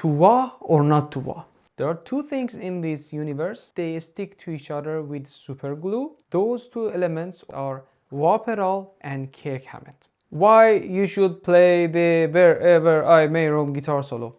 to wah or not to wah. There are two things in this universe. They stick to each other with super glue. Those two elements are wah pedal and kick Hammett. Why you should play the Wherever I May Roam guitar solo.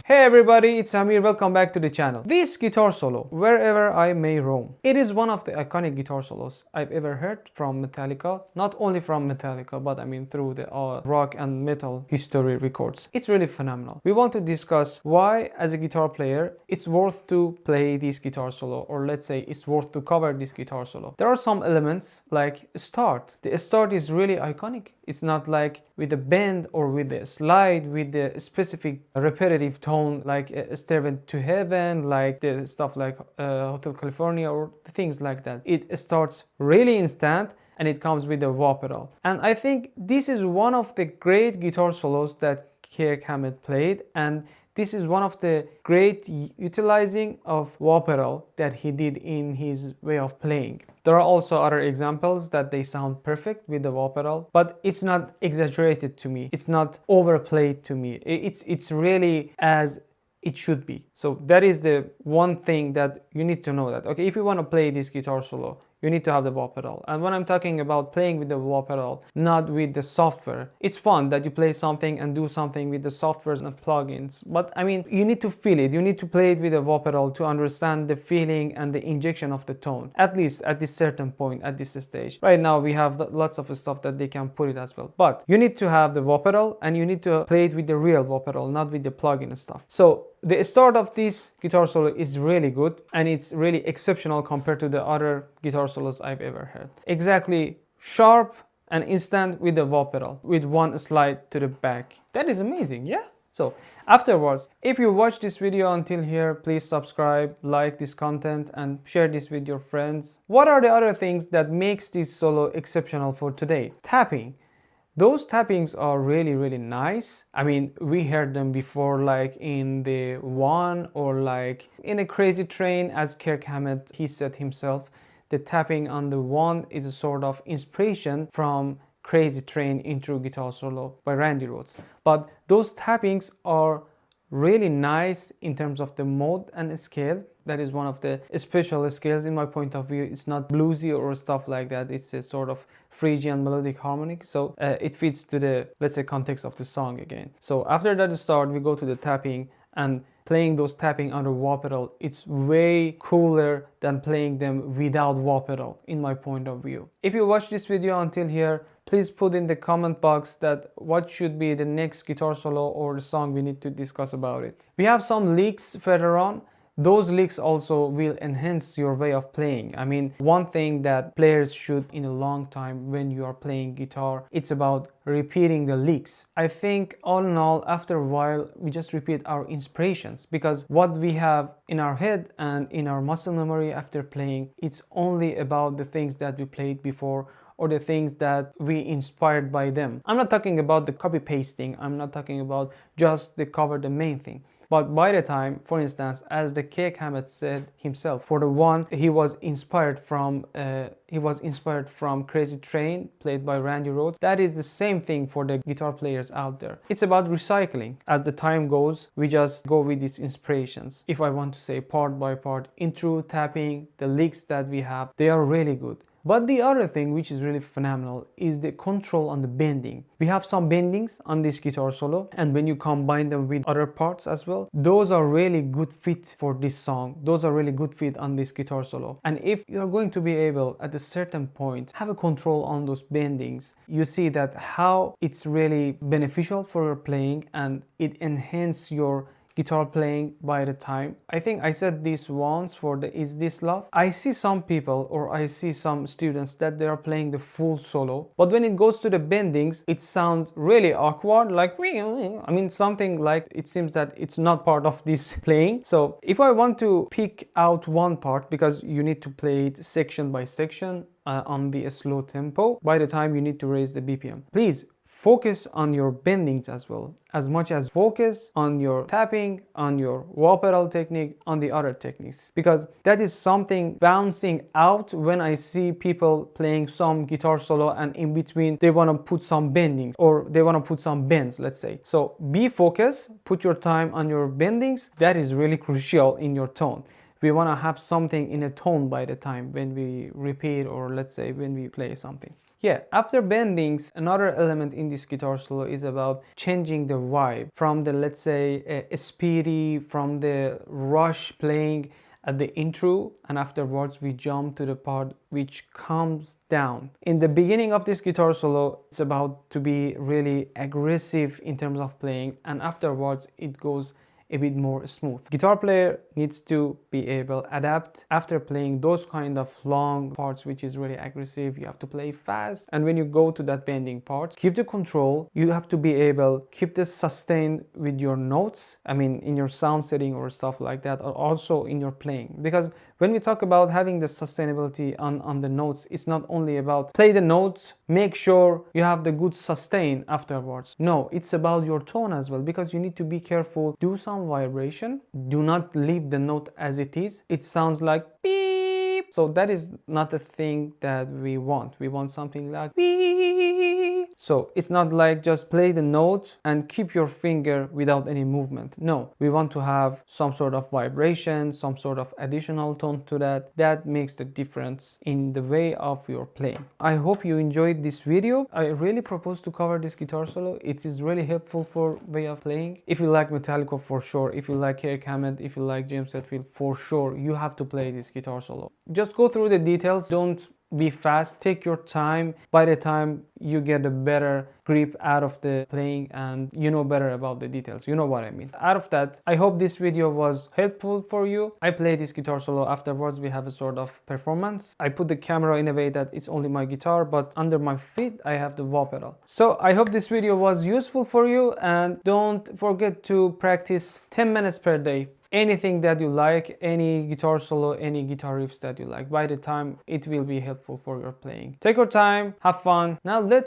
Hey everybody, it's Amir, welcome back to the channel. This guitar solo, Wherever I May Roam, it is one of the iconic guitar solos I've ever heard from Metallica. Not only from Metallica, but I mean through the rock and metal history records. It's really phenomenal. We want to discuss why, as a guitar player, it's worth to play this guitar solo, or let's say it's worth to cover this guitar solo. There are some elements like start. The start is really iconic. It's not like with a bend or with a slide with the specific repetitive tone like Stairway to Heaven, like the stuff like Hotel California or things like that. It starts really instant and it comes with a wah pedal. And I think this is one of the great guitar solos that Kirk Hammett played, and this is one of the great utilizing of wah pedal that he did in his way of playing. There are also other examples that they sound perfect with the wah pedal, but it's not exaggerated to me. It's not overplayed to me. It's really as it should be. So that is the one thing that you need to know, that okay, if you want to play this guitar solo, you need to have the wah pedal. And when I'm talking about playing with the wah pedal, not with the software, it's fun that you play something and do something with the softwares and plugins, but I mean, you need to feel it. You need to play it with a wah pedal to understand the feeling and the injection of the tone, at least at this certain point, at this stage. Right now we have lots of stuff that they can put it as well, but you need to have the wah pedal and you need to play it with the real wah pedal, not with the plugin stuff. So the start of this guitar solo is really good, and it's really exceptional compared to the other guitar solos I've ever heard. Exactly sharp and instant with the wah pedal, with one slide to the back. That is amazing, yeah? So afterwards, if you watch this video until here, please subscribe, like this content, and share this with your friends. What are the other things that makes this solo exceptional for today? Tapping. Those tappings are really nice. I mean, we heard them before, like in the One or like in a Crazy Train, as Kirk Hammett, he said himself. The tapping on the One is a sort of inspiration from Crazy Train intro guitar solo by Randy Rhoads. But those tappings are really nice in terms of the mode and scale. That is one of the special scales in my point of view. It's not bluesy or stuff like that. It's a sort of Phrygian melodic harmonic. So it fits to the, let's say, context of the song again. So after that start, we go to the tapping, and playing those tapping under wah pedal, it's way cooler than playing them without wah pedal in my point of view. If you watch this video until here, please put in the comment box that what should be the next guitar solo or the song we need to discuss about it. We have some leaks further on. Those licks also will enhance your way of playing. I mean, one thing that players should in a long time when you are playing guitar, it's about repeating the licks. I think all in all, after a while, we just repeat our inspirations, because what we have in our head and in our muscle memory after playing, it's only about the things that we played before or the things that we inspired by them. I'm not talking about the copy pasting. I'm not talking about just the cover, the main thing. But by the time, for instance, as the Kirk Hammett said himself, for the One, he was inspired from Crazy Train, played by Randy Rhoads. That is the same thing for the guitar players out there. It's about recycling. As the time goes, we just go with these inspirations. If I want to say part by part, intro, tapping, the licks that we have, they are really good. But the other thing which is really phenomenal is the control on the bending. We have some bendings on this guitar solo, and when you combine them with other parts as well, those are really good fit for this song. Those are really good fit on this guitar solo. And if you're going to be able at a certain point have a control on those bendings, you see that how it's really beneficial for your playing, and it enhances your guitar playing by the time. I think I said this once for the Is This Love. I see some people, or I see some students, that they are playing the full solo, but when it goes to the bendings, it sounds really awkward, like I mean something like it seems that it's not part of this playing. So if I want to pick out one part, because you need to play it section by section on the slow tempo, by the time you need to raise the BPM, please focus on your bendings as well, as much as focus on your tapping, on your wah pedal technique, on the other techniques, because that is something bouncing out when I see people playing some guitar solo and in between they want to put some bendings or they want to put some bends, let's say. So be focused, put your time on your bendings. That is really crucial in your tone. We want to have something in a tone by the time when we repeat, or let's say when we play something. Yeah, after bendings, another element in this guitar solo is about changing the vibe from the, let's say, speedy, from the rush playing at the intro, and afterwards we jump to the part which comes down. In the beginning of this guitar solo, it's about to be really aggressive in terms of playing, and afterwards it goes a bit more smooth. Guitar player needs to be able to adapt after playing those kind of long parts which is really aggressive. You have to play fast, and when you go to that bending part, keep the control. You have to be able keep this sustain with your notes, I mean in your sound setting or stuff like that, or also in your playing, because when we talk about having the sustainability on the notes, it's not only about play the notes, make sure you have the good sustain afterwards. No, it's about your tone as well, because you need to be careful. Do some vibration. Do not leave the note as it is. It sounds like beep. So that is not the thing that we want. We want something like beep. So it's not like just play the note and keep your finger without any movement. No, we want to have some sort of vibration, some sort of additional tone to that. That makes the difference in the way of your playing. I hope you enjoyed this video. I really propose to cover this guitar solo. It is really helpful for way of playing. If you like Metallica, for sure. If you like Kirk Hammett, if you like James Hetfield, for sure you have to play this guitar solo. Just go through the details. Don't be fast, take your time. By the time you get a better grip out of the playing and you know better about the details, you know what I mean. Out of that, I hope this video was helpful for you. I play this guitar solo. Afterwards we have a sort of performance. I put the camera in a way that it's only my guitar, but under my feet I have the wah pedal. So I hope this video was useful for you, and don't forget to practice 10 minutes per day. Anything that you like, any guitar solo, any guitar riffs that you like. By the time it will be helpful for your playing. Take your time, have fun. Now let's